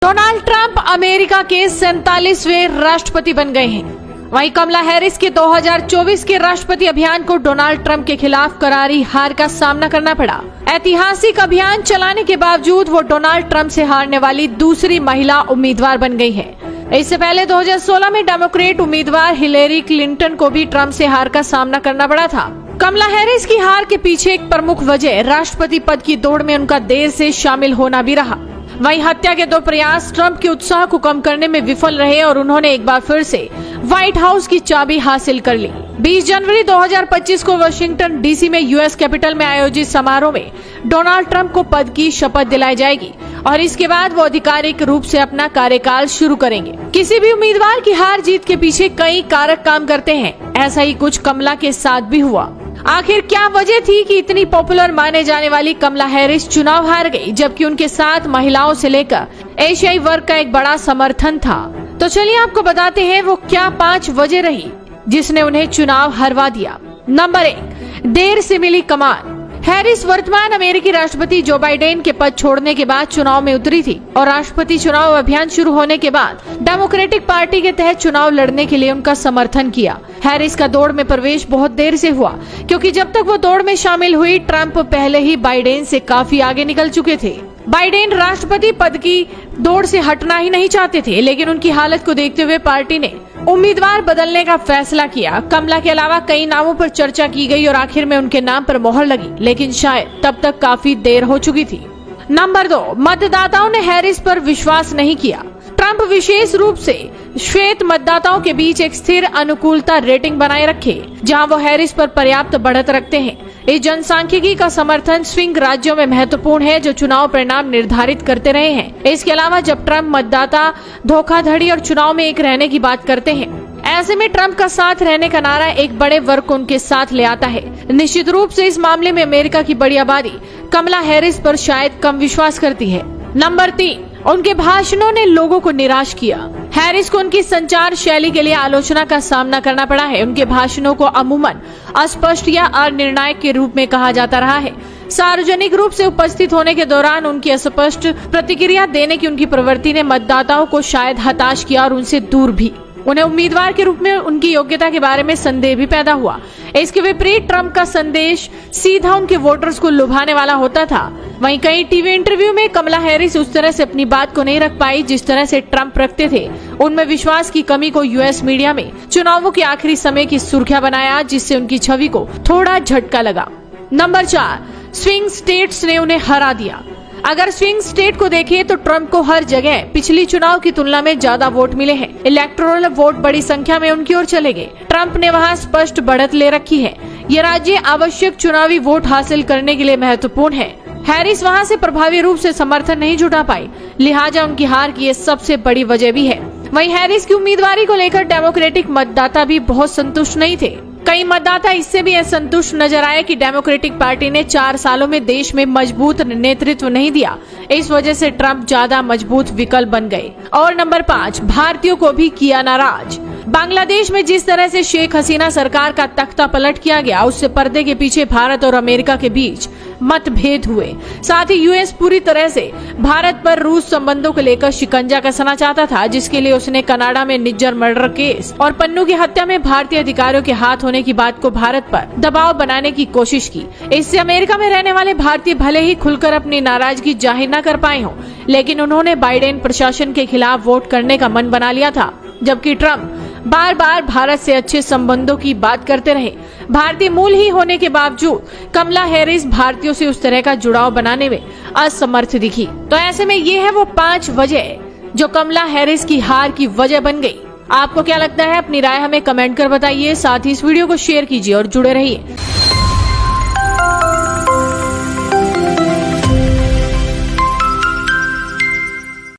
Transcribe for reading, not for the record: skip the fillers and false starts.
Donald Trump America के 47वें राष्ट्रपति बन गए हैं। वहीं कमला हैरिस के 2024 के राष्ट्रपति अभियान को डोनाल्ड ट्रंप के खिलाफ करारी हार का सामना करना पड़ा। ऐतिहासिक अभियान चलाने के बावजूद वो डोनाल्ड ट्रंप से हारने वाली दूसरी महिला उम्मीदवार बन गई है। इससे पहले 2016 में डेमोक्रेट उम्मीदवार हिलेरी क्लिंटन को भी ट्रंप से हार का सामना करना पड़ा था। कमला हैरिस की हार के पीछे एक प्रमुख वजह राष्ट्रपति पद की दौड़ में उनका देर से शामिल होना भी रहा। वहीं हत्या के 2 प्रयास ट्रंप के उत्साह को कम करने में विफल रहे और उन्होंने एक बार फिर से व्हाइट हाउस की चाबी हासिल कर ली। 20 जनवरी 2025 को वाशिंगटन डीसी में यूएस कैपिटल में आयोजित समारोह में डोनाल्ड ट्रंप को पद की शपथ दिलाई जाएगी और इसके बाद वो आधिकारिक रूप से अपना कार्यकाल शुरू करेंगे। किसी भी उम्मीदवार की हार जीत के पीछे कई कारक काम करते हैं। ऐसा ही कुछ कमला के साथ भी हुआ। आखिर क्या वजह थी कि इतनी पॉपुलर माने जाने वाली कमला हैरिस चुनाव हार गई, जबकि उनके साथ महिलाओं से लेकर एशियाई वर्ग का एक बड़ा समर्थन था? तो चलिए आपको बताते हैं वो क्या 5 वजह रही जिसने उन्हें चुनाव हरवा दिया। नंबर 1, देर से मिली कमान। हैरिस वर्तमान अमेरिकी राष्ट्रपति जो बाइडेन के पद छोड़ने के बाद चुनाव में उतरी थी और राष्ट्रपति चुनाव अभियान शुरू होने के बाद डेमोक्रेटिक पार्टी के तहत चुनाव लड़ने के लिए उनका समर्थन किया। हैरिस का दौड़ में प्रवेश बहुत देर से हुआ क्योंकि जब तक वो दौड़ में शामिल हुई ट्रंप पहले ही बाइडेन से काफी आगे निकल चुके थे। बाइडेन राष्ट्रपति पद की दौड़ से हटना ही नहीं चाहते थे, लेकिन उनकी हालत को देखते हुए पार्टी ने उम्मीदवार बदलने का फैसला किया। कमला के अलावा कई नामों पर चर्चा की गई और आखिर में उनके नाम पर मोहर लगी, लेकिन शायद तब तक काफी देर हो चुकी थी। नंबर 2, मतदाताओं ने हैरिस पर विश्वास नहीं किया। ट्रंप विशेष रूप से श्वेत मतदाताओं के बीच एक स्थिर अनुकूलता रेटिंग बनाए रखे, जहां वो हैरिस पर पर्याप्त बढ़त रखते हैं। इस जनसांख्यिकी का समर्थन स्विंग राज्यों में महत्वपूर्ण है जो चुनाव परिणाम निर्धारित करते रहे हैं। इसके अलावा जब ट्रंप मतदाता धोखाधड़ी और चुनाव में एक रहने की बात करते हैं, ऐसे में ट्रंप का साथ रहने का नारा एक बड़े वर्ग को उनके साथ ले आता है। निश्चित रूप से इस मामले में अमेरिका की बड़ी आबादी कमला हैरिस पर शायद कम विश्वास करती है। नंबर 3, उनके भाषणों ने लोगों को निराश किया। हैरिस को उनकी संचार शैली के लिए आलोचना का सामना करना पड़ा है। उनके भाषणों को अमूमन अस्पष्ट या अनिर्णायक के रूप में कहा जाता रहा है। सार्वजनिक रूप से उपस्थित होने के दौरान उनकी अस्पष्ट प्रतिक्रिया देने की उनकी प्रवृत्ति ने मतदाताओं को शायद हताश किया और उनसे दूर भी। उन्हें उम्मीदवार के रूप में उनकी योग्यता के बारे में संदेह भी पैदा हुआ। इसके विपरीत ट्रंप का संदेश सीधा उनके वोटर्स को लुभाने वाला होता था। वहीं कई टीवी इंटरव्यू में कमला हैरिस उस तरह से अपनी बात को नहीं रख पाई जिस तरह से ट्रंप रखते थे। उनमें विश्वास की कमी को यूएस मीडिया में चुनावों के आखिरी समय की सुर्खियां बनाया, जिससे उनकी छवि को थोड़ा झटका लगा। नंबर 4, स्विंग स्टेट्स ने उन्हें हरा दिया। अगर स्विंग स्टेट को देखें तो ट्रंप को हर जगह पिछली चुनाव की तुलना में ज्यादा वोट मिले हैं। इलेक्टोरल वोट बड़ी संख्या में उनकी ओर चले गए। ट्रंप ने वहां स्पष्ट बढ़त ले रखी है। ये राज्य आवश्यक चुनावी वोट हासिल करने के लिए महत्वपूर्ण है। हैरिस वहां से प्रभावी रूप से समर्थन नहीं जुटा पाई, लिहाजा उनकी हार की ये सबसे बड़ी वजह भी है। वहीं हैरिस की उम्मीदवारी को लेकर डेमोक्रेटिक मतदाता भी बहुत संतुष्ट नहीं थे। कई मतदाता इससे भी असंतुष्ट नजर आए कि डेमोक्रेटिक पार्टी ने 4 सालों में देश में मजबूत नेतृत्व नहीं दिया। इस वजह से ट्रंप ज्यादा मजबूत विकल्प बन गए। और नंबर 5, भारतीयों को भी किया नाराज। बांग्लादेश में जिस तरह से शेख हसीना सरकार का तख्ता पलट किया गया, उससे पर्दे के पीछे भारत और अमेरिका के बीच मतभेद हुए। साथ ही यूएस पूरी तरह से भारत पर रूस संबंधों को लेकर शिकंजा कसना चाहता था, जिसके लिए उसने कनाडा में निज्जर मर्डर केस और पन्नू की हत्या में भारतीय अधिकारियों के हाथ होने की बात को भारत पर दबाव बनाने की कोशिश की। इससे अमेरिका में रहने वाले भारतीय भले ही खुलकर अपनी नाराजगी जाहिर न कर पाए हों, लेकिन उन्होंने बाइडेन प्रशासन के खिलाफ वोट करने का मन बना लिया था। जबकि ट्रंप बार बार भारत से अच्छे संबंधों की बात करते रहे। भारतीय मूल ही होने के बावजूद कमला हैरिस भारतीयों से उस तरह का जुड़ाव बनाने में असमर्थ दिखी। तो ऐसे में ये है वो 5 वजह जो कमला हैरिस की हार की वजह बन गई। आपको क्या लगता है? अपनी राय हमें कमेंट कर बताइए। साथ ही इस वीडियो को शेयर कीजिए और जुड़े रहिए।